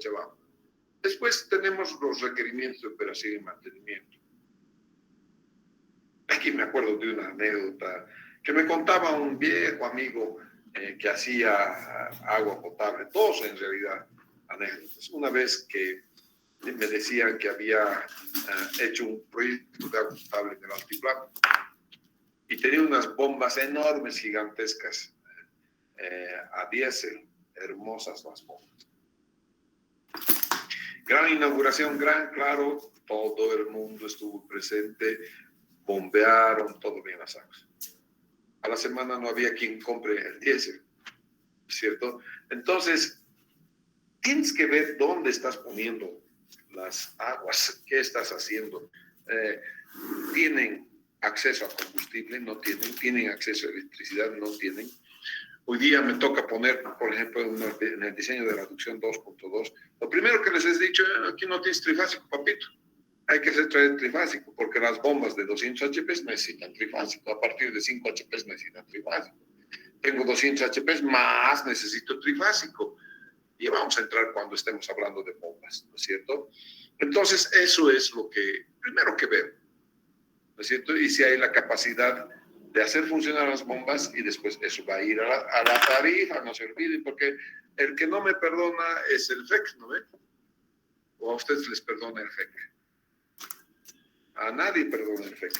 Cochabamba. Después tenemos los requerimientos de operación y mantenimiento. Aquí me acuerdo de una anécdota que me contaba un viejo amigo que hacía agua potable, todos en realidad anécdotas. Una vez que me decían que había hecho un proyecto de agua potable en el Altiplano y tenía unas bombas enormes, gigantescas, a diésel, hermosas las bombas. Gran inauguración, claro, todo el mundo estuvo presente, bombearon, todo bien las aguas. A la semana no había quien compre el diésel, ¿cierto? Entonces, tienes que ver dónde estás poniendo las aguas, qué estás haciendo. ¿Tienen acceso a combustible? No tienen. ¿Tienen acceso a electricidad? No tienen. Hoy día me toca poner, por ejemplo, en el diseño de la aducción 2.2, lo primero que les he dicho, aquí no tienes trifásico, papito. Hay que hacer trifásico, porque las bombas de 200 HP necesitan trifásico. A partir de 5 HP necesitan trifásico. Tengo 200 HP más, necesito trifásico. Y vamos a entrar cuando estemos hablando de bombas, ¿no es cierto? Entonces, eso es lo que primero que veo, ¿no es cierto? Y si hay la capacidad de hacer funcionar las bombas y después eso va a ir a la tarifa, no se olviden, porque el que no me perdona es el FEC, ¿no ven? O a ustedes les perdona el FEC. A nadie perdona el FEC.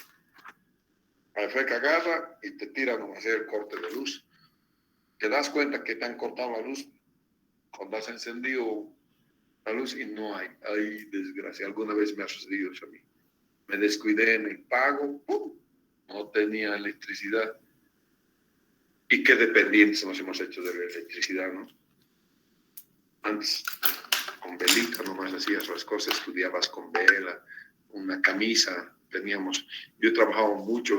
Al FEC agarra y te tira a hacer el corte de luz. Te das cuenta que te han cortado la luz cuando has encendido la luz y no hay. Hay desgracia. Alguna vez me ha sucedido eso a mí. Me descuidé en el pago, ¡pum! No tenía electricidad. Y qué dependientes nos hemos hecho de la electricidad, ¿no? Antes, con velita nomás hacías las cosas, estudiabas con vela, una camisa, teníamos, yo he trabajado mucho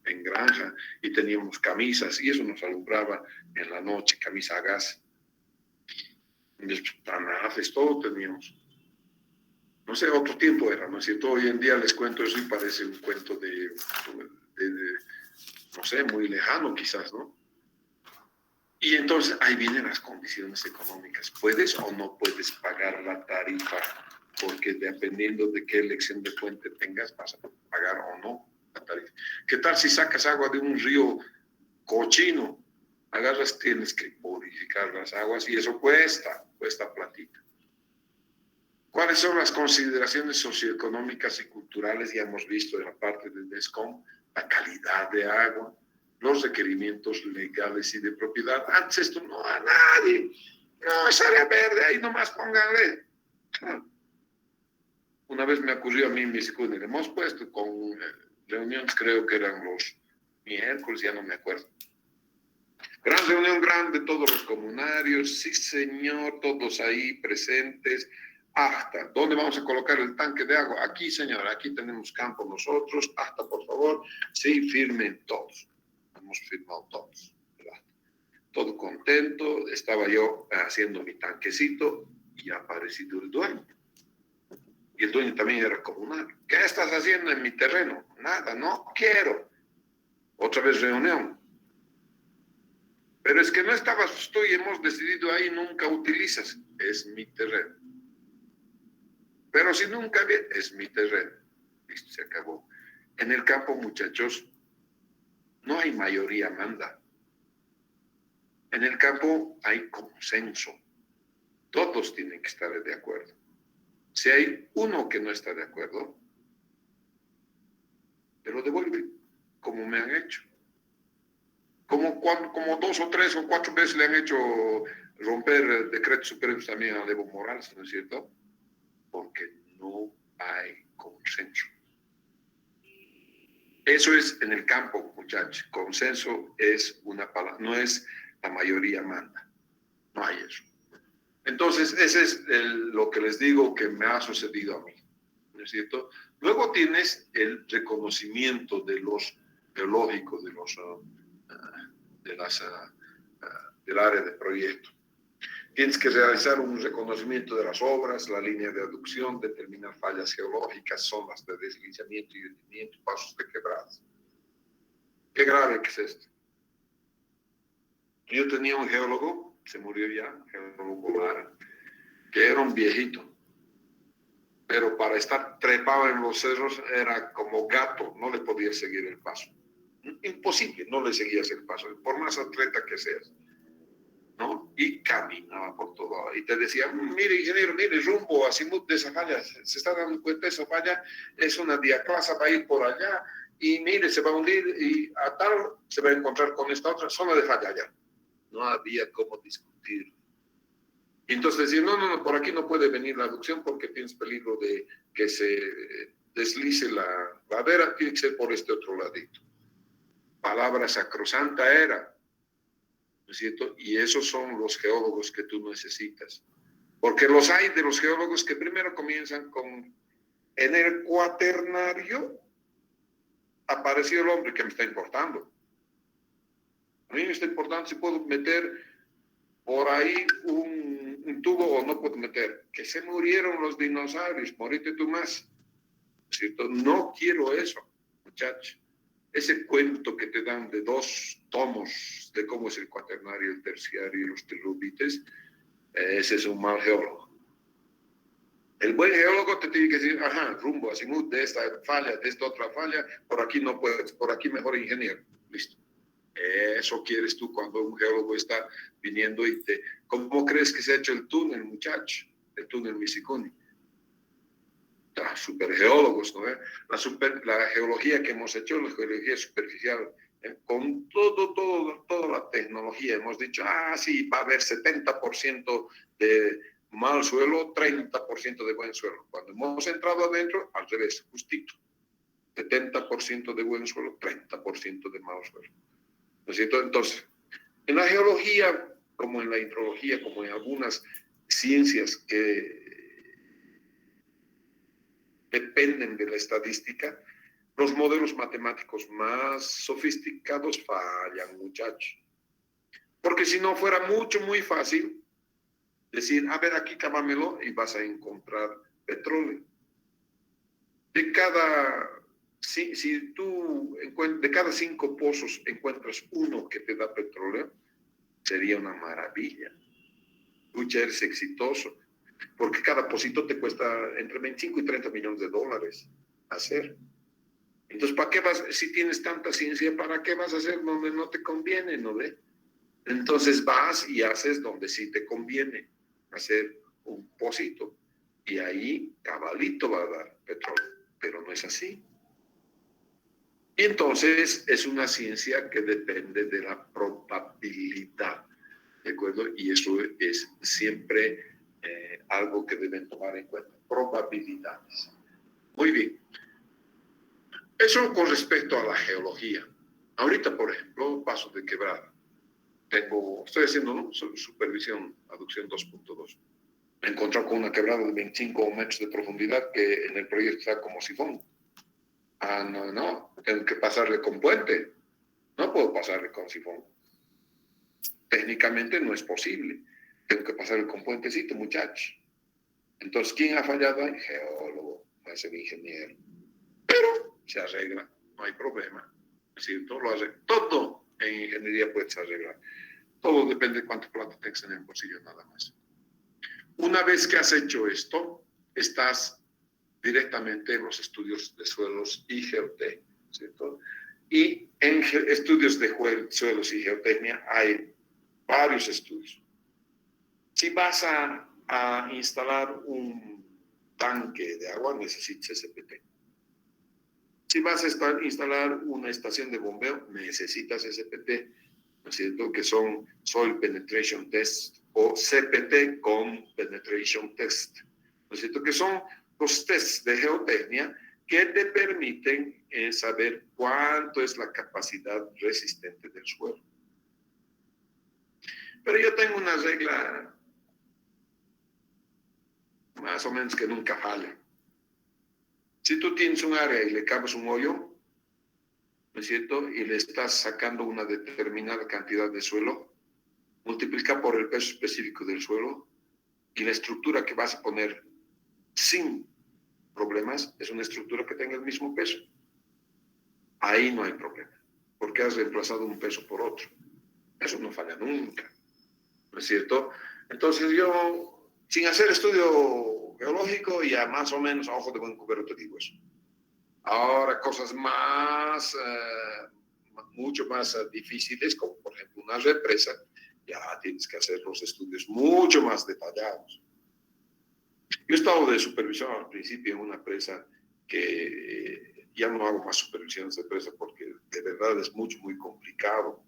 en granja y teníamos camisas y eso nos alumbraba en la noche, camisa a gas. Anafes, todo teníamos. No sé, otro tiempo era, ¿no es cierto? Hoy en día les cuento eso y parece un cuento de no sé, muy lejano quizás, ¿no? Y entonces ahí vienen las condiciones económicas. ¿Puedes o no puedes pagar la tarifa? Porque dependiendo de qué elección de fuente tengas, vas a pagar o no la tarifa. ¿Qué tal si sacas agua de un río cochino? Agarras, tienes que purificar las aguas y eso cuesta platita. ¿Cuáles son las consideraciones socioeconómicas y culturales? Ya hemos visto en la parte del DESCOM, la calidad de agua, los requerimientos legales y de propiedad. Antes esto no a nadie. No, es área verde, ahí nomás pónganle. Una vez me ocurrió a mí en mi escuela, hemos puesto con reuniones, creo que eran los miércoles, ya no me acuerdo. Gran reunión grande, todos los comunarios, sí señor, todos ahí presentes. Hasta, ¿dónde vamos a colocar el tanque de agua? Aquí, señor, aquí tenemos campo nosotros. Hasta, por favor, sí, firmen todos. Hemos firmado todos. ¿Verdad? Todo contento. Estaba yo haciendo mi tanquecito y ha aparecido el dueño. Y el dueño también era comunal. ¿Qué estás haciendo en mi terreno? Nada, no quiero. Otra vez reunión. Pero es que no estabas tú y hemos decidido ahí, nunca utilizas. Es mi terreno. Pero si nunca vi, es mi terreno. Listo, se acabó. En el campo, muchachos, no hay mayoría manda. En el campo hay consenso. Todos tienen que estar de acuerdo. Si hay uno que no está de acuerdo, te lo devuelven, como me han hecho. Como 2 o 3 o 4 veces le han hecho romper decretos supremos también a Evo Morales, ¿no es cierto? Porque no hay consenso. Eso es en el campo, muchachos. Consenso es una palabra, no es la mayoría manda. No hay eso. Entonces, ese es lo que les digo que me ha sucedido a mí, ¿no es cierto? Luego tienes el reconocimiento de los geológicos, del área de proyecto. Tienes que realizar un reconocimiento de las obras, la línea de aducción, determinar fallas geológicas, zonas de deslizamiento y hundimiento, pasos de quebradas. Qué grave que es esto. Yo tenía un geólogo, se murió ya, geólogo Lara, que era un viejito, pero para estar trepado en los cerros era como gato, no le podía seguir el paso. Imposible, no le seguías el paso, por más atleta que seas, ¿no? Y caminaba por todo. Y te decía, mire, ingeniero, mire, rumbo azimut de esa falla, se está dando cuenta, esa falla es una diaclasa, va a ir por allá, y mire, se va a hundir, y a tal se va a encontrar con esta otra zona de falla allá. No había cómo discutir. Y entonces decir, no, por aquí no puede venir la aducción porque tienes peligro de que se deslice la ladera, tiene que ser por este otro ladito. Palabra sacrosanta era, ¿no es cierto? Y esos son los geólogos que tú necesitas. Porque los hay de los geólogos que primero comienzan con, en el cuaternario apareció el hombre que me está importando. A mí me está importando si puedo meter por ahí un tubo o no puedo meter. Que se murieron los dinosaurios, morite tú más. ¿No es cierto? No quiero eso, muchachos. Ese cuento que te dan de 2 tomos de cómo es el cuaternario, el terciario y los trilobites, ese es un mal geólogo. El buen geólogo te tiene que decir, ajá, rumbo, azimut, de esta falla, de esta otra falla, por aquí no puedes, por aquí mejor ingeniero. Listo. Eso quieres tú cuando un geólogo está viniendo y te... ¿Cómo crees que se ha hecho el túnel, muchacho? El túnel Misicuni. Super geólogos, ¿no? La geología que hemos hecho, la geología superficial, con toda la tecnología, hemos dicho, sí, va a haber 70% de mal suelo, 30% de buen suelo. Cuando hemos entrado adentro, al revés, justito. 70% de buen suelo, 30% de mal suelo. ¿No es cierto? Entonces, en la geología, como en la hidrología, como en algunas ciencias que dependen de la estadística, los modelos matemáticos más sofisticados fallan, muchachos. Porque si no fuera muy fácil decir, a ver, aquí cámamelo y vas a encontrar petróleo. De cada, si tú de cada 5 pozos encuentras uno que te da petróleo, sería una maravilla. Pucha, eres exitoso. Porque cada pocito te cuesta entre 25 y 30 millones de dólares hacer. Entonces, ¿para qué vas? Si tienes tanta ciencia, ¿para qué vas a hacer donde no te conviene, no ve? Entonces vas y haces donde sí te conviene hacer un pocito. Y ahí cabalito va a dar petróleo. Pero no es así. Y entonces es una ciencia que depende de la probabilidad. ¿De acuerdo? Y eso es siempre algo que deben tomar en cuenta. Probabilidades. Muy bien. Eso con respecto a la geología. Ahorita, por ejemplo, paso de quebrada. Estoy haciendo, ¿no?, supervisión, aducción 2.2. Me he encontrado con una quebrada de 25 metros de profundidad que en el proyecto está como sifón. No, tengo que pasarle con puente. No puedo pasarle con sifón. Técnicamente no es posible. Tengo que pasarle con puentecito, muchachos. Entonces, ¿quién ha fallado ahí? Geólogo, no es el ingeniero. Pero se arregla, no hay problema. Es decir, todo en ingeniería puedes arreglar. Todo depende de cuánto plata tengas en el bolsillo, nada más. Una vez que has hecho esto, estás directamente en los estudios de suelos y geotecnia, ¿cierto? Y en estudios de suelos y geotecnia hay varios estudios. Si vas a instalar un tanque de agua, necesitas SPT. Si vas a instalar una estación de bombeo, necesitas SPT, ¿no es cierto? Que son Soil Penetration Test o CPT con Penetration Test, ¿no es cierto? Que son los tests de geotecnia que te permiten saber cuánto es la capacidad resistente del suelo. Pero yo tengo una regla más o menos que nunca falla. Si tú tienes un área y le cavas un hoyo, ¿no es cierto?, y le estás sacando una determinada cantidad de suelo, multiplica por el peso específico del suelo y la estructura que vas a poner sin problemas es una estructura que tenga el mismo peso. Ahí no hay problema, porque has reemplazado un peso por otro. Eso no falla nunca, ¿no es cierto? Entonces yo sin hacer estudio geológico, ya más o menos a ojo de buen cubero te digo eso. Ahora, cosas más, mucho más difíciles, como por ejemplo una represa, ya tienes que hacer los estudios mucho más detallados. Yo he estado de supervisor al principio en una presa que ya no hago más supervisiones de presa porque de verdad es muy complicado.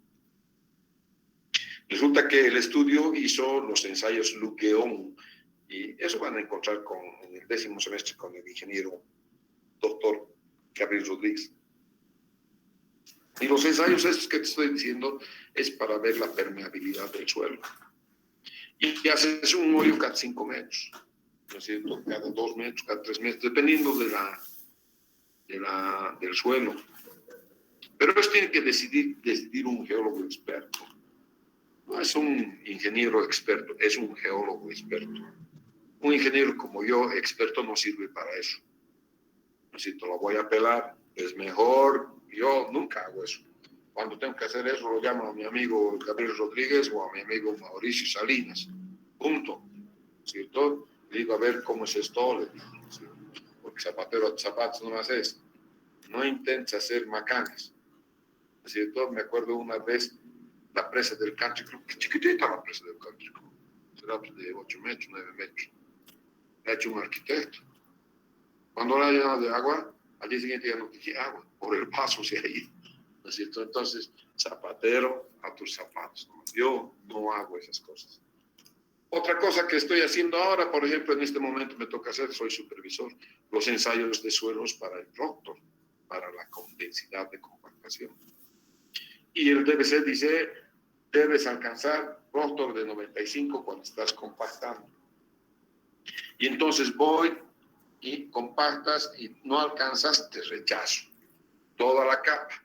Resulta que el estudio hizo los ensayos Luqueón, y eso van a encontrar en el 10º semestre con el ingeniero doctor Gabriel Rodríguez. Y los ensayos estos que te estoy diciendo es para ver la permeabilidad del suelo. Y haces un hoyo cada 5 metros, ¿no es cierto? Cada 2 metros, cada 3 metros, dependiendo del suelo. Pero eso tiene que decidir un geólogo experto. No es un ingeniero experto, es un geólogo experto. Un ingeniero como yo, experto, no sirve para eso. Si te lo voy a apelar, es mejor. Yo nunca hago eso. Cuando tengo que hacer eso, lo llamo a mi amigo Gabriel Rodríguez o a mi amigo Mauricio Salinas. Punto. ¿Cierto? Le digo, a ver cómo es esto. Le digo, ¿sí? Porque zapatero a zapatos no haces. No intentes hacer macanes. ¿Cierto? Me acuerdo una vez la presa del Canchi, creo que chiquitita la presa del Canchi, será de 8 metros, 9 metros. La ha hecho un arquitecto. Cuando la ha llenado de agua, al día siguiente ya no tenía agua, por el paso se ha ido. ¿No es cierto? Entonces, zapatero a tus zapatos. Yo no hago esas cosas. Otra cosa que estoy haciendo ahora, por ejemplo, en este momento me toca hacer, soy supervisor, los ensayos de suelos para el Proctor, para la densidad de compactación. Y el DBC dice, debes alcanzar Proctor de 95 cuando estás compactando. Y entonces voy y compactas y no alcanzas, te rechazo toda la capa.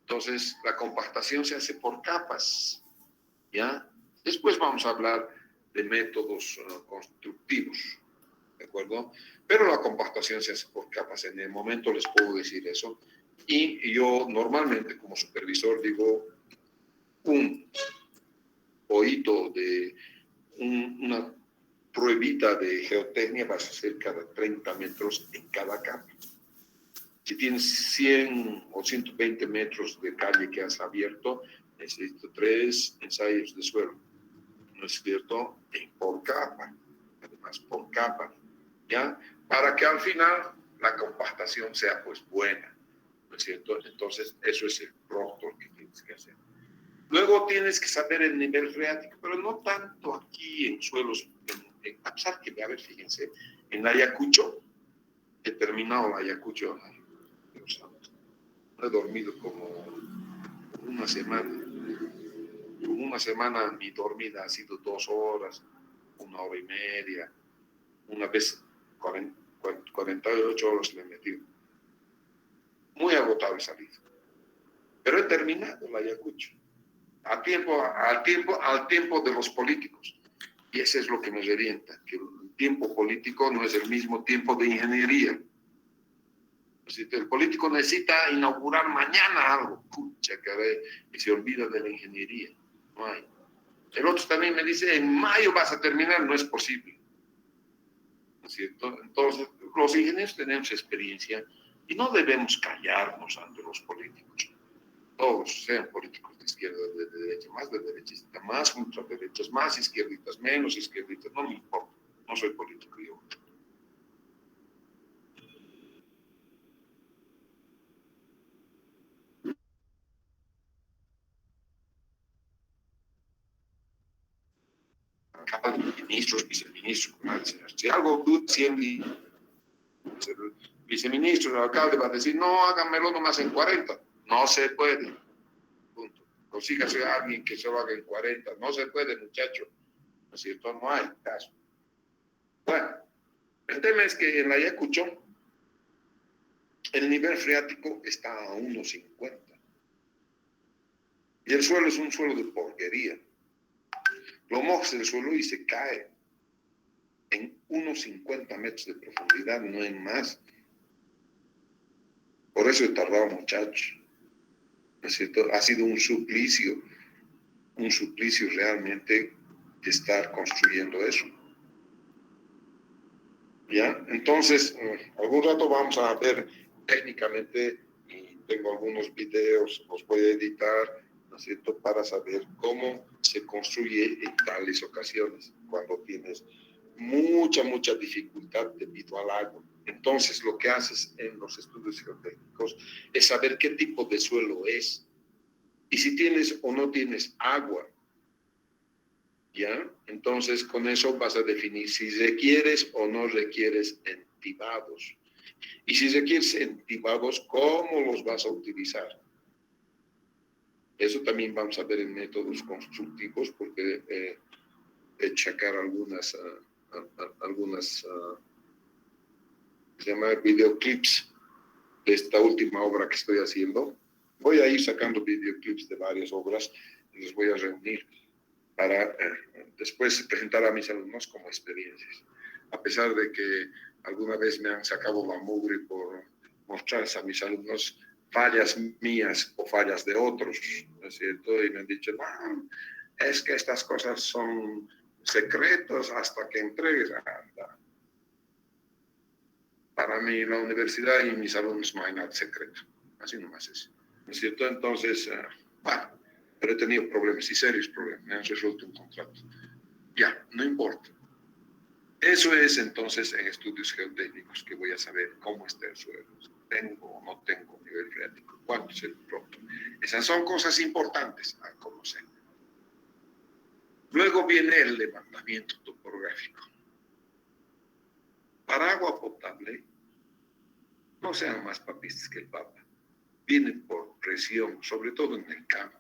Entonces, la compactación se hace por capas, ¿ya? Después vamos a hablar de métodos constructivos, ¿de acuerdo? Pero la compactación se hace por capas. En el momento les puedo decir eso. Y yo normalmente, como supervisor, digo un oído de una pruebita de geotecnia vas a hacer cada 30 metros en cada capa. Si tienes 100 o 120 metros de calle que has abierto, necesito 3 ensayos de suelo, ¿no es cierto? Por capa, además por capa, ¿ya? Para que al final la compactación sea pues buena, ¿no es cierto? Entonces eso es el Proctor que tienes que hacer. Luego tienes que saber el nivel freático, pero no tanto aquí en suelos, a pesar que, a ver, fíjense, en Ayacucho, he terminado la Ayacucho, no he dormido como una semana. Una semana mi dormida ha sido 2 horas, 1 hora y media, una vez 48 horas le he metido. Muy agotado he salido. Pero he terminado la Ayacucho. Al tiempo de los políticos. Y eso es lo que me revienta, que el tiempo político no es el mismo tiempo de ingeniería. El político necesita inaugurar mañana algo, pucha, caray, y se olvida de la ingeniería. No hay. El otro también me dice, en mayo vas a terminar, no es posible. ¿No es cierto? Entonces, los ingenieros tenemos experiencia y no debemos callarnos ante los políticos. Todos, sean políticos de izquierda, de derecha, más de derechista, más ultraderechas, más izquierditas, menos izquierditas, no me importa, no soy político yo. Ministros, viceministros, si algo duda, siempre el viceministro, el alcalde va a decir, no, háganmelo nomás en 40, no se puede, punto. Consígase a alguien que se lo haga en 40, no se puede, muchacho, ¿no es cierto? No hay caso. Bueno, el tema es que en la Ayacucho el nivel freático está a 1,50 y el suelo es un suelo de porquería. Lo mojas el suelo y se cae en 1,50 metros de profundidad, no en más. Por eso he tardado, muchacho. ¿No es cierto? Ha sido un suplicio realmente de estar construyendo eso. ¿Ya? Entonces, algún rato vamos a ver técnicamente, y tengo algunos videos, los voy a editar, ¿no es cierto?, para saber cómo se construye en tales ocasiones, cuando tienes mucha dificultad debido al agua. Entonces, lo que haces en los estudios geotécnicos es saber qué tipo de suelo es, y si tienes o no tienes agua, ¿ya? Entonces, con eso vas a definir si requieres o no requieres entibados. Y si requieres entibados, ¿cómo los vas a utilizar? Eso también vamos a ver en métodos constructivos, porque he checar algunas se llama videoclips de esta última obra que estoy haciendo. Voy a ir sacando videoclips de varias obras y los voy a reunir para después presentar a mis alumnos como experiencias. A pesar de que alguna vez me han sacado la mugre por mostrarles a mis alumnos fallas mías o fallas de otros, ¿no es cierto? Y me han dicho, no, es que estas cosas son secretos hasta que entregues. Para mí, la universidad y mis alumnos no hay nada secreto. Así nomás es. ¿No es cierto? Entonces, bueno, pero he tenido problemas y serios problemas. Me han resuelto un contrato. Ya, no importa. Eso es entonces en estudios geotécnicos que voy a saber cómo está el suelo. ¿Tengo o no tengo nivel freático? ¿Cuánto es el propio? Esas son cosas importantes a conocer. Luego viene el levantamiento topográfico. Para agua potable, no sean más papistas que el Papa. Viene por presión, sobre todo en el campo.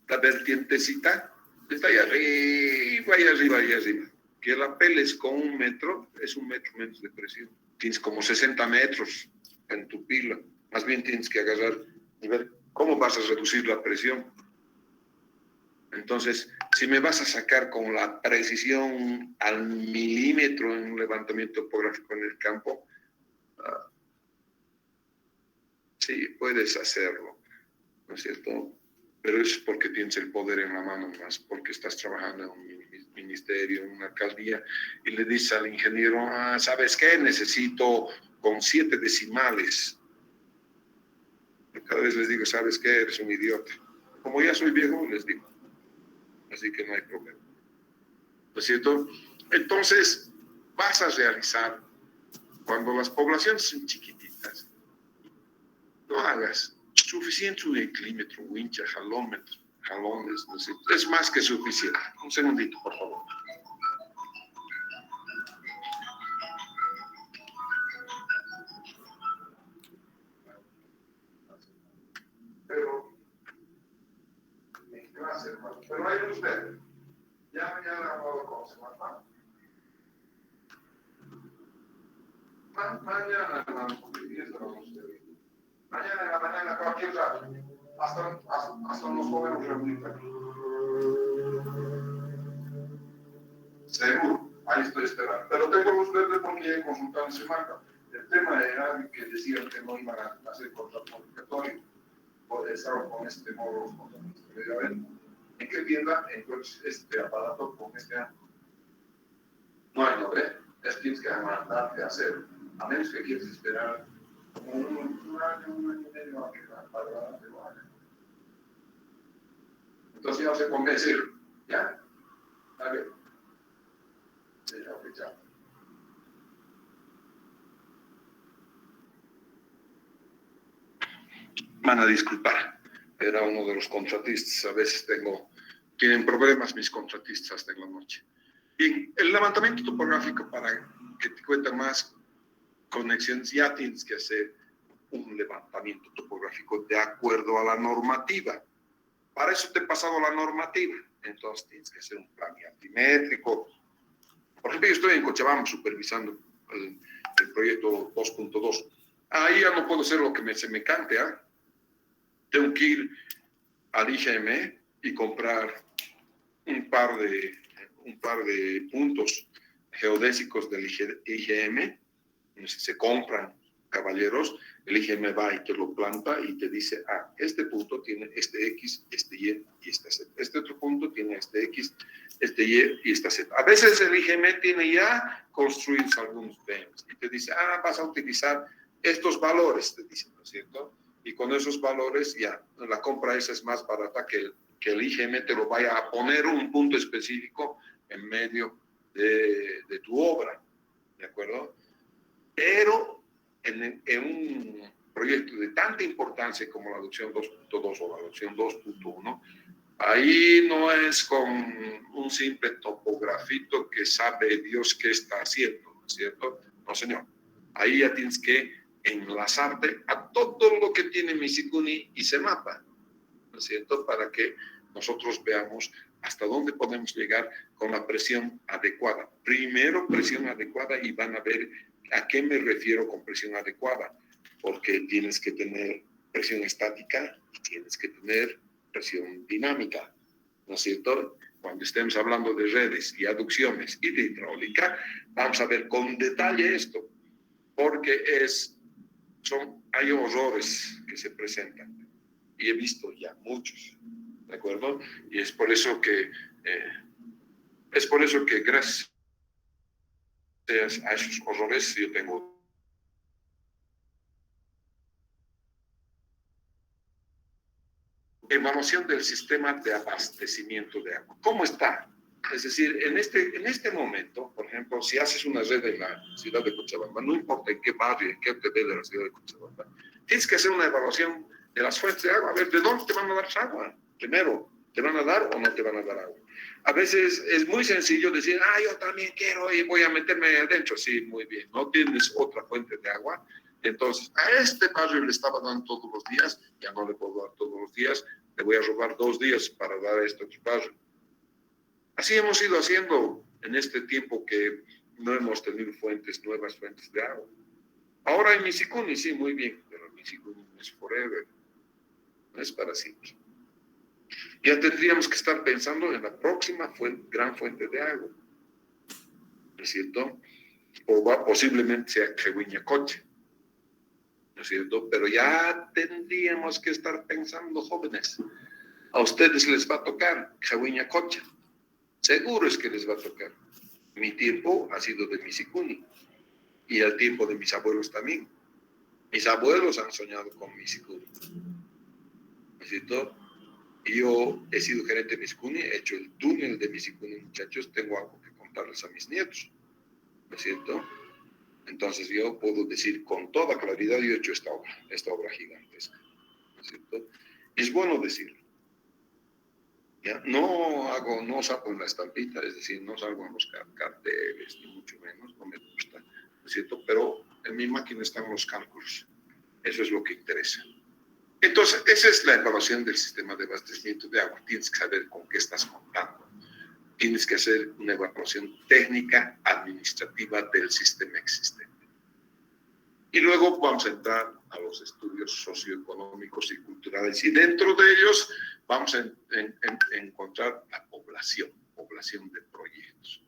La vertientecita está ahí arriba, ahí arriba, ahí arriba. Que la peles con 1 metro, es 1 metro menos de presión. Tienes como 60 metros en tu pila. Más bien tienes que agarrar y ver cómo vas a reducir la presión. Entonces, si me vas a sacar con la precisión al milímetro en un levantamiento topográfico en el campo, sí, puedes hacerlo, ¿no es cierto? Pero es porque tienes el poder en la mano más, porque estás trabajando en un ministerio, en una alcaldía, y le dices al ingeniero, ¿sabes qué? Necesito con 7 decimales. Cada vez les digo, ¿sabes qué? Eres un idiota. Como ya soy viejo, les digo. Así que no hay problema. ¿No es cierto? Entonces, vas a realizar, cuando las poblaciones son chiquititas, no hagas suficiente un eclímetro, wincha, jalómetro, jalones, ¿no es cierto? Es más que suficiente. Un segundito, por favor. Pero, gracias, hermano. Pero ahí usted, ya mañana hablado con su mamá. Mañana, hermano, porque tienes razón usted. Mañana en la mañana, cualquier rato. Hasta nos podemos reunir aquí. Seguro, ahí estoy esperando. Pero tengo luz verde porque ya he consultado en Semana. El tema era que decían que no iban a hacer contrato obligatorio. Estaban con este modo los contratos. A ver, ¿en qué tienda entonces este aparato con este año? No hay, ¿no ve? Es que tienes que mandarte a hacer, a menos que quieres esperar como un año y medio a que la palabra te lo haga. Entonces ya se convencieron, ¿ya? A ver. Ya. Van a disculpar, era uno de los contratistas, a veces tienen problemas mis contratistas de la noche. Bien, el levantamiento topográfico, para que te cuenten más conexiones, ya tienes que hacer un levantamiento topográfico de acuerdo a la normativa. Para eso te he pasado la normativa, entonces tienes que hacer un plan altimétrico. Por ejemplo, yo estoy en Cochabamba supervisando el proyecto 2.2. Ahí ya no puedo hacer lo que se me cante, ¿ah? Tengo que ir al IGM y comprar un par de puntos geodésicos del IGM. Se compran, caballeros, el IGM va y te lo planta y te dice, este punto tiene este X, este Y y este Z. Este otro punto tiene este X, este Y y esta Z. A veces el IGM tiene ya construidos algunos PMs y te dice, vas a utilizar estos valores, te dicen, ¿no es cierto? Y con esos valores ya, la compra esa es más barata que el IGM te lo vaya a poner un punto específico en medio de tu obra, ¿de acuerdo? Pero en un proyecto de tanta importancia como la adopción 2.2 o la adopción 2.1, ahí no es con un simple topografito que sabe Dios qué está haciendo, ¿no es cierto? No, señor. Ahí ya tienes que enlazarte a todo lo que tiene Misikuni y Semapa, ¿no es cierto? Para que nosotros veamos hasta dónde podemos llegar con la presión adecuada. Primero presión adecuada y van a ver a qué me refiero con presión adecuada, porque tienes que tener presión estática y tienes que tener presión dinámica, ¿no es cierto? Cuando estemos hablando de redes y aducciones y de hidráulica, vamos a ver con detalle esto, porque hay horrores que se presentan y he visto ya muchos, ¿de acuerdo? Y es por eso que gracias a esos horrores yo tengo evaluación del sistema de abastecimiento de agua. ¿Cómo está? Es decir, en este momento, por ejemplo, si haces una red en la ciudad de Cochabamba, no importa en qué barrio, en qué hotel de la ciudad de Cochabamba, tienes que hacer una evaluación de las fuentes de agua, a ver, ¿de dónde te van a dar agua? Primero, ¿te van a dar o no te van a dar agua? A veces es muy sencillo decir, yo también quiero y voy a meterme adentro. Sí, muy bien, no tienes otra fuente de agua. Entonces, a este barrio le estaba dando todos los días, ya no le puedo dar todos los días, le voy a robar 2 días para dar a este otro barrio. Así hemos ido haciendo en este tiempo que no hemos tenido nuevas fuentes de agua. Ahora en Misikuni, sí, muy bien, pero Misikuni no es forever, no es para siempre. Ya tendríamos que estar pensando en la próxima gran fuente de agua, ¿no es cierto? O posiblemente sea Huiñacoche, ¿no es cierto? Pero ya tendríamos que estar pensando, jóvenes, a ustedes les va a tocar Huiñacoche, seguro es que les va a tocar. Mi tiempo ha sido de Misikuni y el tiempo de mis abuelos también. Mis abuelos han soñado con Misikuni, ¿no es cierto? Yo he sido gerente de Misikuni, he hecho el túnel de Misikuni, muchachos, tengo algo que contarles a mis nietos, ¿no es cierto? Entonces yo puedo decir con toda claridad, yo he hecho esta obra gigantesca, ¿no es cierto? Es bueno decirlo. ¿Ya? No saco en la estampita, es decir, no salgo en los carteles, ni mucho menos, no me gusta, ¿no es cierto? Pero en mi máquina están los cálculos, eso es lo que interesa. Entonces, esa es la evaluación del sistema de abastecimiento de agua. Tienes que saber con qué estás contando. Tienes que hacer una evaluación técnica, administrativa del sistema existente. Y luego vamos a entrar a los estudios socioeconómicos y culturales. Y dentro de ellos vamos a encontrar la población de proyectos.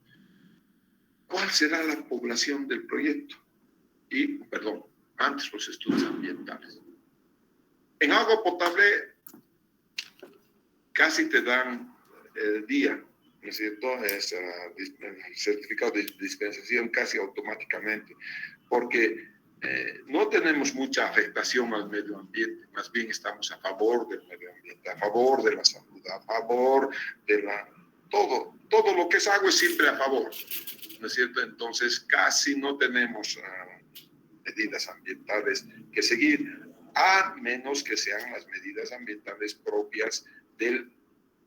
¿Cuál será la población del proyecto? Antes los estudios ambientales. En agua potable casi te dan el día, ¿no es cierto? Es el certificado de dispensación casi automáticamente, porque no tenemos mucha afectación al medio ambiente, más bien estamos a favor del medio ambiente, a favor de la salud, a favor de todo lo que es agua es siempre a favor, ¿no es cierto? Entonces casi no tenemos medidas ambientales que seguir, a menos que sean las medidas ambientales propias de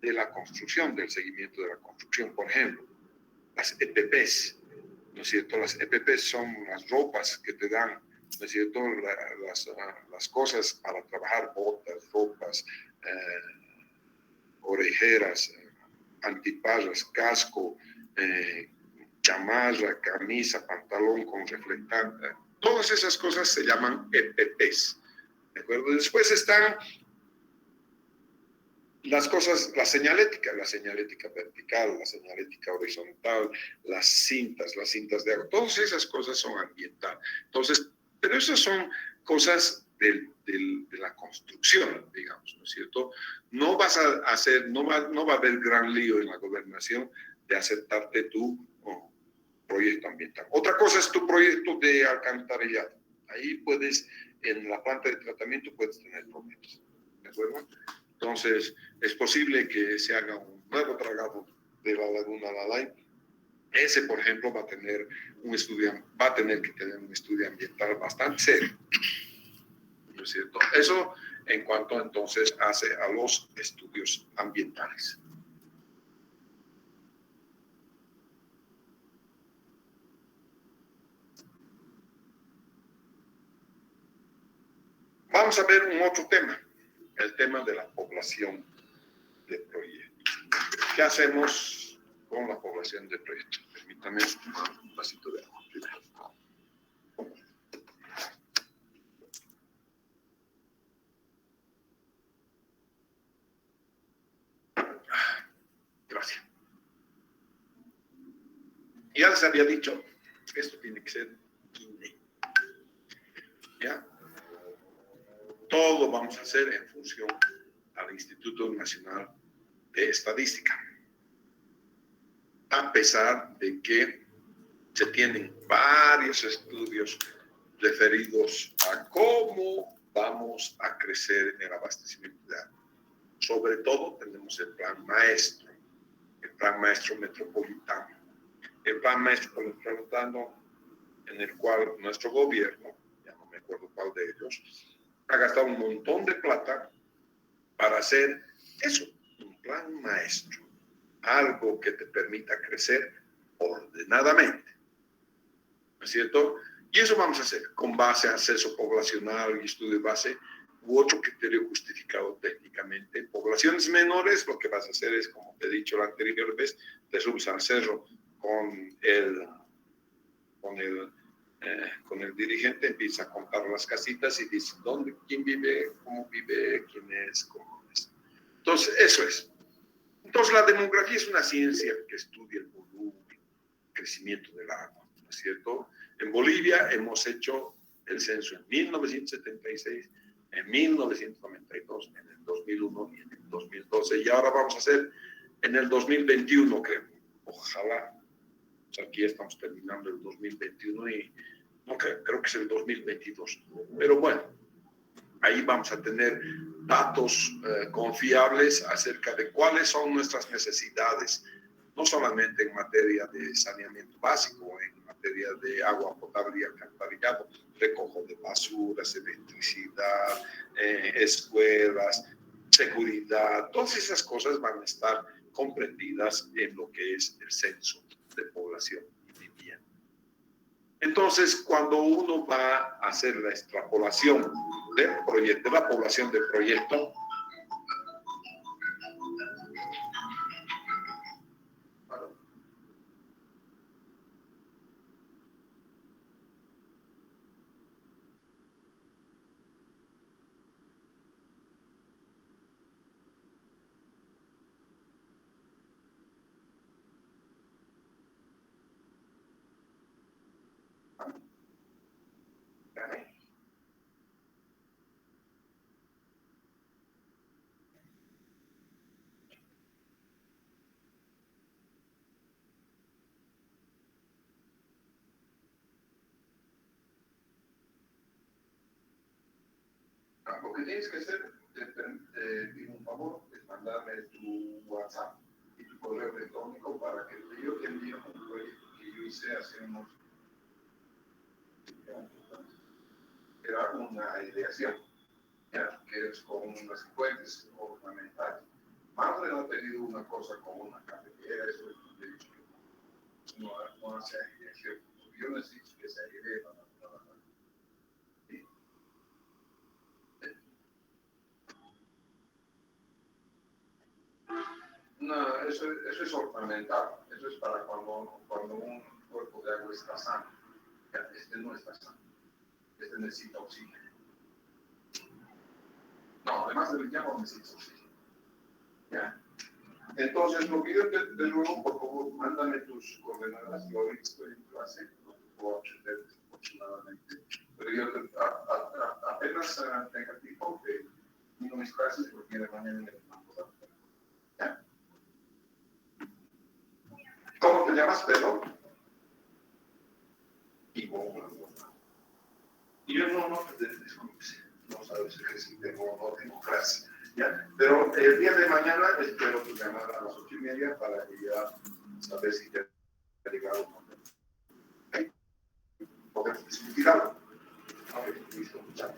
la construcción, del seguimiento de la construcción. Por ejemplo, las EPPs, ¿no es cierto? Las EPPs son las ropas que te dan, ¿no es cierto? Las cosas para trabajar, botas, ropas, orejeras, antiparras, casco, chamarra, camisa, pantalón con reflectante. Todas esas cosas se llaman EPPs, ¿de acuerdo? Después están las cosas, la señalética vertical, la señalética horizontal, las cintas de agua, todas esas cosas son ambientales. Entonces, pero esas son cosas de la construcción, digamos, ¿no es cierto? No vas a hacer, no va a haber gran lío en la gobernación de aceptarte tu proyecto ambiental. Otra cosa es tu proyecto de alcantarillado. Ahí puedes, en la planta de tratamiento puedes tener problemas, ¿de acuerdo? Entonces, es posible que se haga un nuevo dragado de la laguna Lalay. Ese, por ejemplo, va a tener que tener un estudio ambiental bastante serio, ¿no es cierto? Eso en cuanto entonces hace a los estudios ambientales. Vamos a ver un otro tema, el tema de la población de proyecto. ¿Qué hacemos con la población de proyecto? Permítame un vasito de agua primero. Gracias. Ya les había dicho, esto tiene que ser INE. ¿Ya? Todo vamos a hacer en función al Instituto Nacional de Estadística. A pesar de que se tienen varios estudios referidos a cómo vamos a crecer en el abastecimiento de agua. Sobre todo tenemos el plan maestro metropolitano. El plan maestro metropolitano en el cual nuestro gobierno, ya no me acuerdo cuál de ellos, ha gastado un montón de plata para hacer eso, un plan maestro, algo que te permita crecer ordenadamente, ¿no es cierto? Y eso vamos a hacer con base a censo poblacional y estudio de base u otro criterio justificado técnicamente. Poblaciones menores, lo que vas a hacer es, como te he dicho la anterior vez, te subes al cerro con el dirigente, empieza a contar las casitas y dice dónde, quién vive, quién es, cómo es. Entonces, eso es. Entonces, la demografía es una ciencia que estudia el volumen, el crecimiento del agua, ¿no es cierto? En Bolivia hemos hecho el censo en 1976, en 1992, en el 2001 y en el 2012, y ahora vamos a hacer en el 2021, creo. Ojalá. Aquí estamos terminando el 2021 y no creo que es el 2022. Pero bueno, ahí vamos a tener datos confiables acerca de cuáles son nuestras necesidades, no solamente en materia de saneamiento básico, en materia de agua potable y alcantarillado, recojo de basuras, electricidad, escuelas, seguridad, todas esas cosas van a estar comprendidas en lo que es el censo de población y vivienda. Entonces, cuando uno va a hacer la extrapolación de la población del proyecto, lo que tienes que hacer, te pido un favor, es mandarme tu WhatsApp y tu correo electrónico para que yo te envíe un proyecto que yo hice hace unos... Era una ideación, ¿ya? Que es con unas fuentes ornamentales. Madre no ha tenido una cosa con una cafetera, eso es lo que he dicho. No hace ideación. Yo necesito que se idee la naturaleza. No, eso es ornamental. Eso es para cuando un cuerpo de agua está sano. Este no está sano. Este necesita oxígeno. No, además del llamo necesita oxígeno. ¿Ya? Entonces, lo que yo te ruego, por favor, mándame tus coordenadas. Yo ahorita estoy en clase, no puedo acceder aproximadamente. Pero yo apenas tenga tiempo de ir a mis clases porque de mañana no puedo. ¿Ya? ¿Cómo te llamas, Pedro? Y yo no sabes que si tengo clase. ¿Ya? Pero el día de mañana espero tu llamada a las 8:30 para que ya saber si te ha llegado o no. ¿Ok? ¿Podemos discutir algo? Ok, listo. Chao.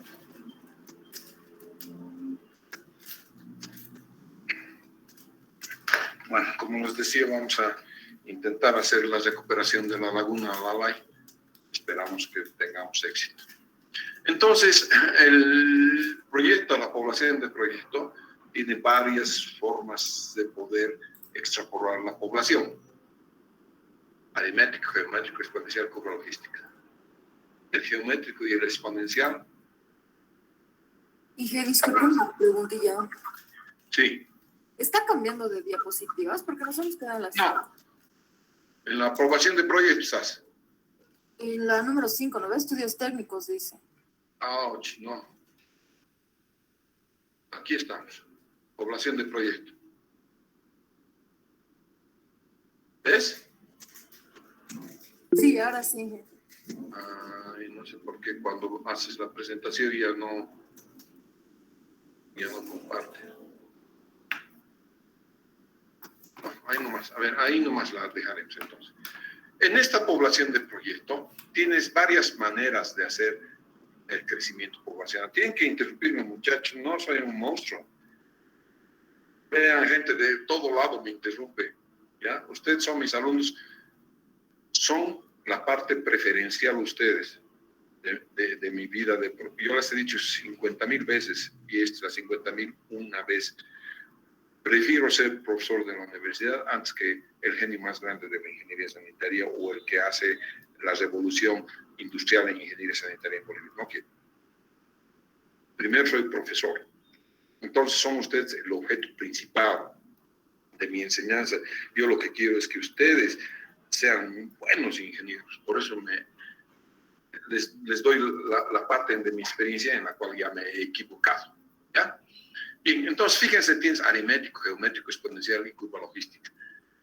Bueno, como les decía, vamos a intentar hacer la recuperación de la laguna Lalay. Esperamos que tengamos éxito. Entonces, el proyecto, la población del proyecto, tiene varias formas de poder extrapolar la población. Aritmético, geométrico, exponencial, curva logística. El geométrico y el exponencial. Y disculpe una preguntilla. Sí. ¿Está cambiando de diapositivas? Porque nos hemos quedado en la No. En la aprobación de proyectos estás. En la número 5, ¿no ve? Estudios técnicos, dice. Ouch, no. Aquí estamos. Población de proyecto. ¿Ves? Sí, ahora sí. Ay, no sé por qué cuando haces la presentación ya no comparte. Bueno, ahí nomás, a ver, ahí nomás la dejaremos entonces. En esta población de proyecto tienes varias maneras de hacer el crecimiento poblacional. Tienen que interrumpirme, muchachos, no soy un monstruo. Vean, gente de todo lado me interrumpe, ¿ya? Ustedes son mis alumnos, son la parte preferencial ustedes de mi vida. Yo les he dicho 50,000 veces, y estas 50,000 una vez. Prefiero ser profesor de la universidad antes que el genio más grande de la ingeniería sanitaria o el que hace la revolución industrial en ingeniería sanitaria en Bolivia. No quiero. Primero soy profesor. Entonces son ustedes el objeto principal de mi enseñanza. Yo lo que quiero es que ustedes sean buenos ingenieros. Por eso les doy la parte de mi experiencia en la cual ya me he equivocado. ¿Ya? Bien, entonces fíjense, tienes aritmético, geométrico, exponencial y curva logística.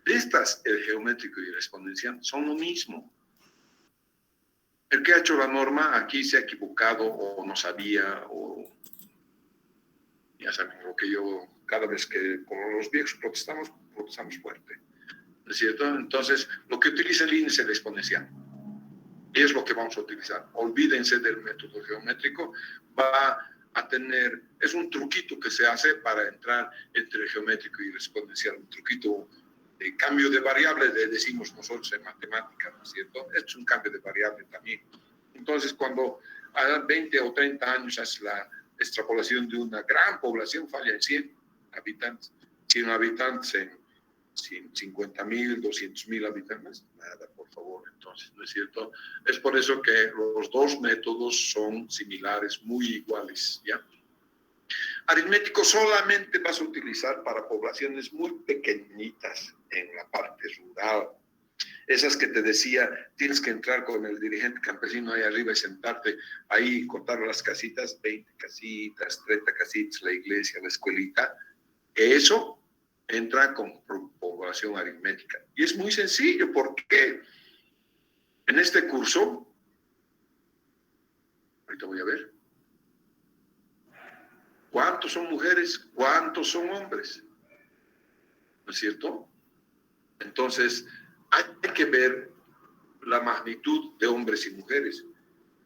De estas, el geométrico y el exponencial son lo mismo. El que ha hecho la norma aquí se ha equivocado o no sabía, o ya saben lo que yo, cada vez que con los viejos protestamos fuerte. ¿No es cierto? Entonces, lo que utiliza el INE es el exponencial. Y es lo que vamos a utilizar. Olvídense del método geométrico. Va a tener, es un truquito que se hace para entrar entre el geométrico y el exponencial. Un truquito de cambio de variable, decimos nosotros en matemáticas, ¿no es cierto? Es un cambio de variable también. Entonces, cuando a 20 o 30 años hace la extrapolación de una gran población, falla en 100 habitantes. 100 habitantes en 50,000, 200,000 habitantes, nada, por favor, entonces, ¿no es cierto? Es por eso que los dos métodos son similares, muy iguales, ¿ya? Aritmético solamente vas a utilizar para poblaciones muy pequeñitas en la parte rural. Esas que te decía, tienes que entrar con el dirigente campesino ahí arriba y sentarte ahí y contar las casitas, 20 casitas, 30 casitas, la iglesia, la escuelita. Eso entra con población aritmética. Y es muy sencillo porque en este curso, ahorita voy a ver, ¿cuántos son mujeres? ¿Cuántos son hombres? ¿No es cierto? Entonces, hay que ver la magnitud de hombres y mujeres.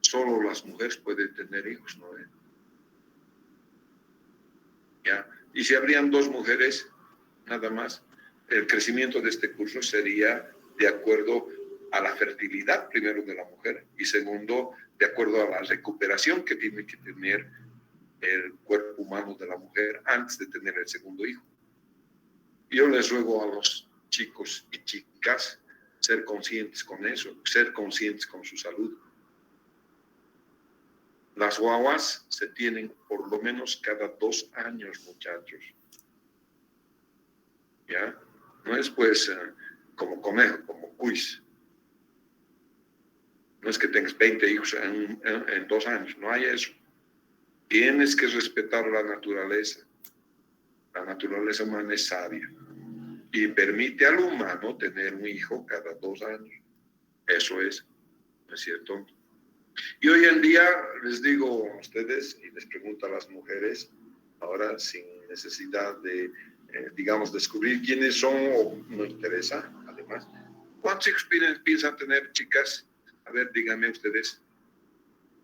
Solo las mujeres pueden tener hijos, ¿no? ¿Ya? Y si habrían 2 mujeres, nada más, el crecimiento de este curso sería de acuerdo a la fertilidad, primero, de la mujer, y segundo, de acuerdo a la recuperación que tiene que tener el cuerpo humano de la mujer antes de tener el segundo hijo. Yo les ruego a los chicos y chicas ser conscientes con eso, ser conscientes con su salud. Las guaguas se tienen por lo menos cada 2 años, muchachos. ¿Ya? No es pues como conejo, como cuis. No es que tengas 20 hijos en 2 años, no hay eso. Tienes que respetar la naturaleza. La naturaleza humana es sabia y permite al humano tener un hijo cada 2 años. Eso es, ¿no es cierto? Y hoy en día les digo a ustedes y les pregunto a las mujeres, ahora sin necesidad de, digamos, descubrir quiénes son, o no interesa, además. ¿Cuántos hijos piensan tener, chicas? A ver, díganme ustedes.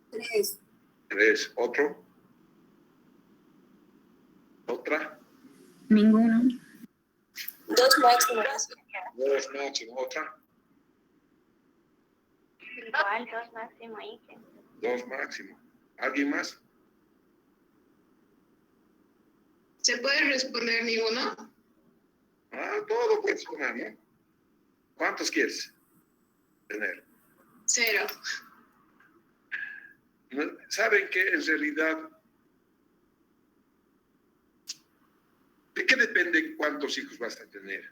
3. 3. ¿Otro? ¿Otra? Ninguno. 2 máximo. 2 máximo. ¿Otra? Igual, 2 máximo ahí. 2 máximo. ¿Alguien más? ¿Se puede responder ninguno? Todo puede sonar, ¿no? ¿Cuántos quieres tener? 0. ¿Saben qué? En realidad, ¿de qué depende cuántos hijos vas a tener?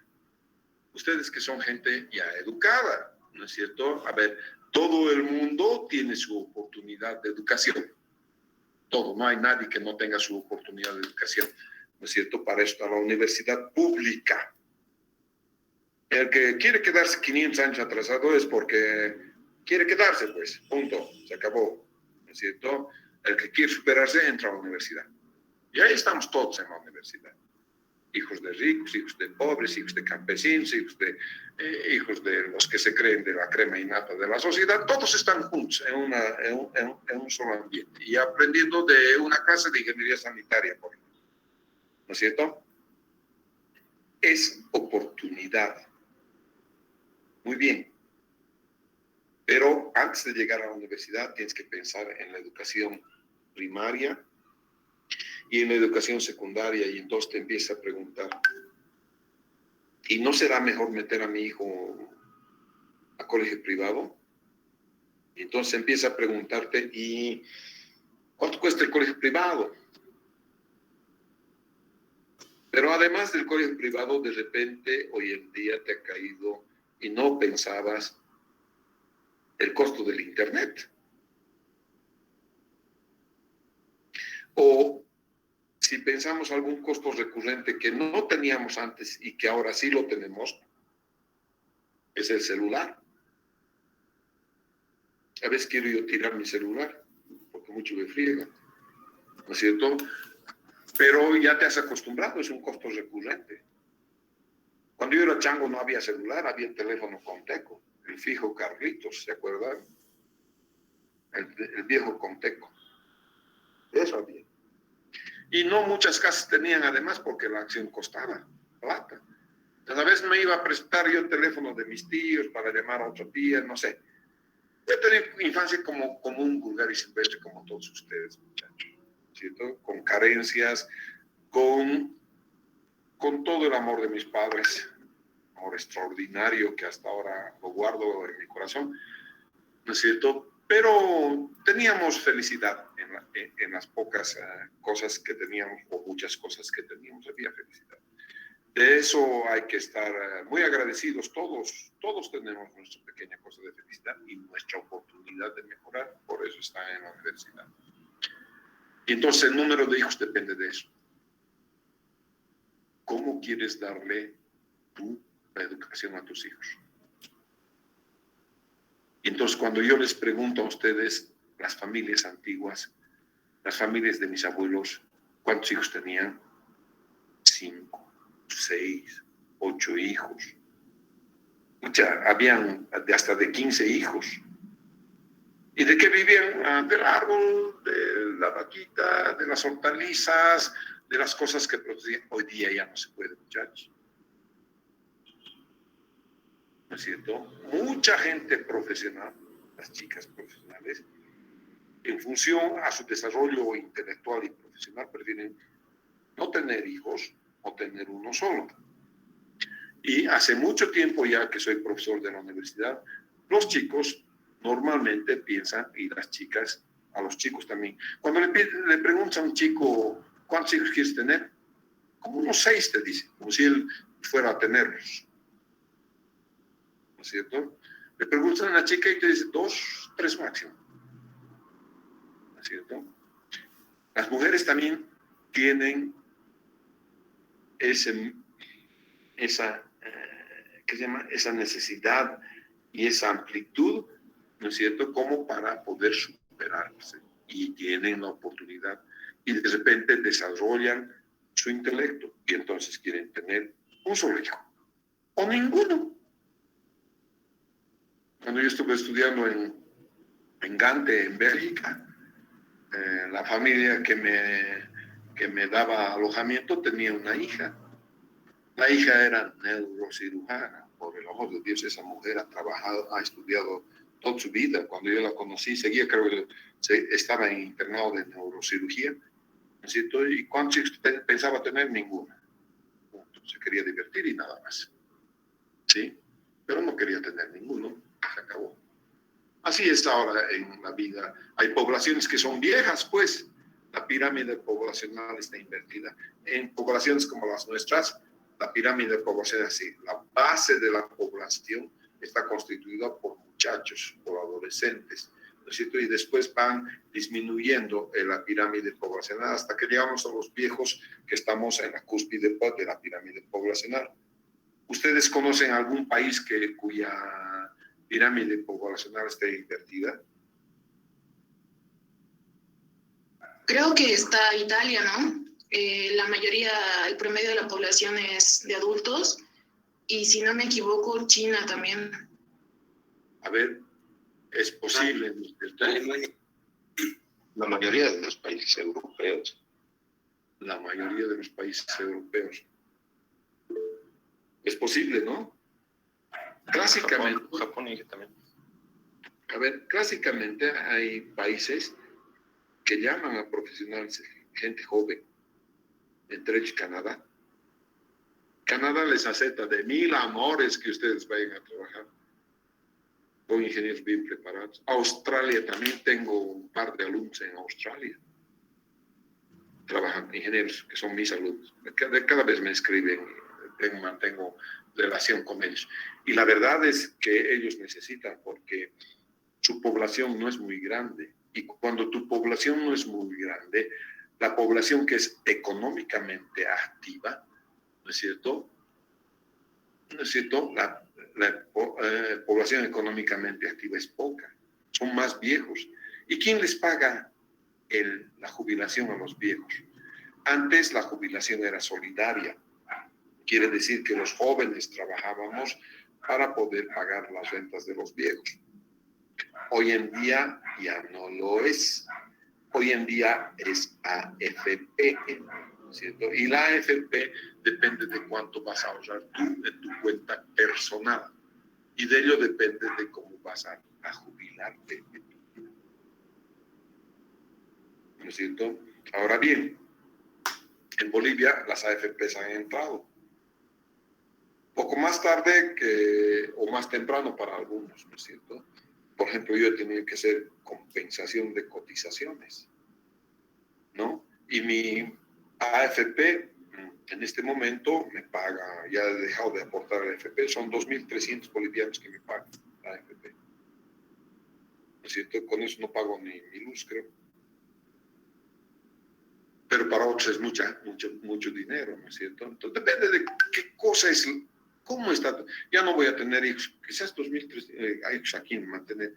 Ustedes que son gente ya educada, ¿no es cierto? A ver, todo el mundo tiene su oportunidad de educación. Todo, no hay nadie que no tenga su oportunidad de educación, ¿no es cierto? Para eso está la universidad pública. El que quiere quedarse 500 años atrasado es porque quiere quedarse, pues, punto, se acabó, ¿no es cierto? El que quiere superarse entra a la universidad. Y ahí estamos todos en la universidad. Hijos de ricos, hijos de pobres, hijos de campesinos, hijos de los que se creen de la crema innata de la sociedad, todos están juntos en un solo ambiente y aprendiendo de una clase de ingeniería sanitaria, por ejemplo. ¿No es cierto? Es oportunidad. Muy bien. Pero antes de llegar a la universidad tienes que pensar en la educación primaria y en la educación secundaria, y entonces te empiezas a preguntar, ¿y no será mejor meter a mi hijo a colegio privado? Y entonces empieza a preguntarte, ¿y cuánto cuesta el colegio privado? Pero además del colegio privado, de repente hoy en día te ha caído y no pensabas el costo del internet. O si pensamos algún costo recurrente que no teníamos antes y que ahora sí lo tenemos, es el celular. A veces quiero yo tirar mi celular, porque mucho me friega, ¿no es cierto? Pero ya te has acostumbrado, es un costo recurrente. Cuando yo era chango no había celular, había el teléfono Conteco, el fijo Carlitos, ¿se acuerdan? El viejo Conteco. Eso había. Y no muchas casas tenían además porque la acción costaba plata. Entonces a veces me iba a prestar yo el teléfono de mis tíos para llamar a otra tía, no sé. Yo tenía infancia como un vulgar y silvestre como todos ustedes, muchachos, ¿cierto? Con carencias, con todo el amor de mis padres, amor extraordinario que hasta ahora lo guardo en mi corazón, ¿no es cierto? Pero teníamos felicidad en las pocas cosas que teníamos, o muchas cosas que teníamos, había felicidad. De eso hay que estar muy agradecidos todos tenemos nuestra pequeña cosa de felicidad y nuestra oportunidad de mejorar, por eso está en la universidad. Y entonces el número de hijos depende de eso. ¿Cómo quieres darle tú la educación a tus hijos? Y entonces cuando yo les pregunto a ustedes, las familias antiguas, las familias de mis abuelos, ¿cuántos hijos tenían? 5, 6, 8 hijos. Habían hasta de 15 hijos. ¿Y de qué vivían? Del árbol, de la vaquita, de las hortalizas, de las cosas que producían. Hoy día ya no se puede, muchachos. ¿No es cierto? Mucha gente profesional, las chicas profesionales, en función a su desarrollo intelectual y profesional, prefieren no tener hijos o tener uno solo. Y hace mucho tiempo ya que soy profesor de la universidad, los chicos normalmente piensan, y las chicas, a los chicos también, cuando le preguntas a un chico, ¿cuántos hijos quieres tener? Como unos 6 te dice, como si él fuera a tenerlos. ¿No es cierto? Le preguntan a una chica y te dice 2, 3 máximo. ¿No es cierto? Las mujeres también tienen esa ¿qué se llama? Esa necesidad y esa amplitud, ¿no es cierto?, como para poder superarse. Y tienen la oportunidad y de repente desarrollan su intelecto y entonces quieren tener un solo hijo o ninguno. Cuando yo estuve estudiando en Gante, en Bélgica, la familia que me daba alojamiento tenía una hija. La hija era neurocirujana. Por el amor de Dios, esa mujer ha trabajado, ha estudiado toda su vida. Cuando yo la conocí, seguía, creo que estaba en internado de neurocirugía. ¿No es cierto? ¿Y cuántos hijos pensaba tener? Ninguna. Se quería divertir y nada más. ¿Sí? Pero no quería tener ninguno. Se acabó. Así es ahora en la vida. Hay poblaciones que son viejas, pues. La pirámide poblacional está invertida. En poblaciones como las nuestras, la pirámide poblacional es así. La base de la población está constituida por muchachos, por adolescentes, ¿no es cierto? Y después van disminuyendo la pirámide poblacional hasta que llegamos a los viejos que estamos en la cúspide de la pirámide poblacional. ¿Ustedes conocen algún país cuya pirámide poblacional esté invertida? Creo que está Italia, ¿no? La mayoría, el promedio de la población es de adultos y si no me equivoco, China también. A ver, es posible. La mayoría de los países europeos. La mayoría de los países europeos. Es posible, ¿no? Clásicamente. Japón y también. A ver, clásicamente hay países que llaman a profesionales, gente joven, entre ellos Canadá. Canadá les acepta de 1000 amores que ustedes vayan a trabajar con ingenieros bien preparados. Australia también, tengo un par de alumnos en Australia. Trabajan ingenieros que son mis alumnos. Cada vez me escriben, mantengo relación con ellos. Y la verdad es que ellos necesitan, porque su población no es muy grande. Y cuando tu población no es muy grande, la población que es económicamente activa, ¿no es cierto? ¿No es cierto? La población económicamente activa es poca. Son más viejos. ¿Y quién les paga la jubilación a los viejos? Antes la jubilación era solidaria. Quiere decir que los jóvenes trabajábamos para poder pagar las rentas de los viejos. Hoy en día ya no lo es. Hoy en día es AFP, ¿cierto? Y la AFP depende de cuánto vas a ahorrar tú en tu cuenta personal. Y de ello depende de cómo vas a jubilarte. ¿No es cierto? Ahora bien, en Bolivia las AFPs han entrado. Poco más tarde o más temprano para algunos, ¿no es cierto? Por ejemplo, yo he tenido que hacer compensación de cotizaciones, ¿no? Y mi AFP en este momento me paga, ya he dejado de aportar a la AFP, son 2.300 bolivianos que me pagan la AFP. ¿No es cierto? Con eso no pago ni luz, creo. Pero para otros es mucho dinero, ¿no es cierto? Entonces depende de qué cosa es. ¿Cómo está? Ya no voy a tener hijos. Quizás 2.300 hijos aquí mantener.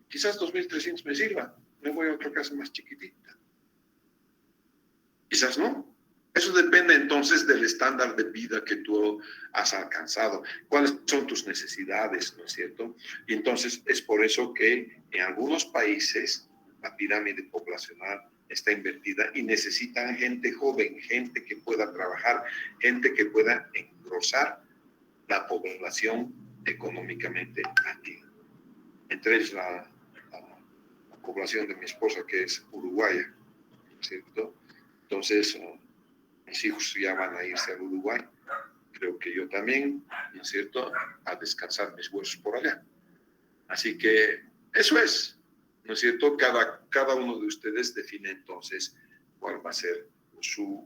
Quizás 2.300 me sirva. Me voy a otra casa más chiquitita. Quizás no. Eso depende entonces del estándar de vida que tú has alcanzado. ¿Cuáles son tus necesidades? ¿No es cierto? Y entonces es por eso que en algunos países la pirámide poblacional está invertida y necesitan gente joven, gente que pueda trabajar, gente que pueda engrosar la población económicamente activa. Entre ellos la población de mi esposa, que es uruguaya, ¿cierto? Entonces, mis hijos ya van a irse al Uruguay. Creo que yo también, ¿no es cierto?, a descansar mis huesos por allá. Así que eso es, ¿no es cierto? Cada uno de ustedes define entonces cuál va a ser su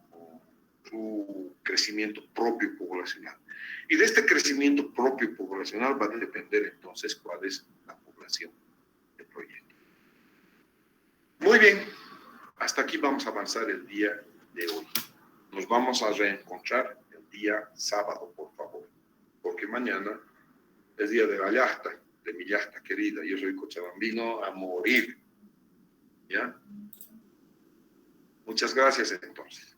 crecimiento propio poblacional. Y de este crecimiento propio poblacional va a depender entonces cuál es la población del proyecto. Muy bien, hasta aquí vamos a avanzar el día de hoy. Nos vamos a reencontrar el día sábado, por favor, porque mañana es día de la yachta, de mi yachta querida. Yo soy cochabambino a morir. ¿Ya? Muchas gracias entonces.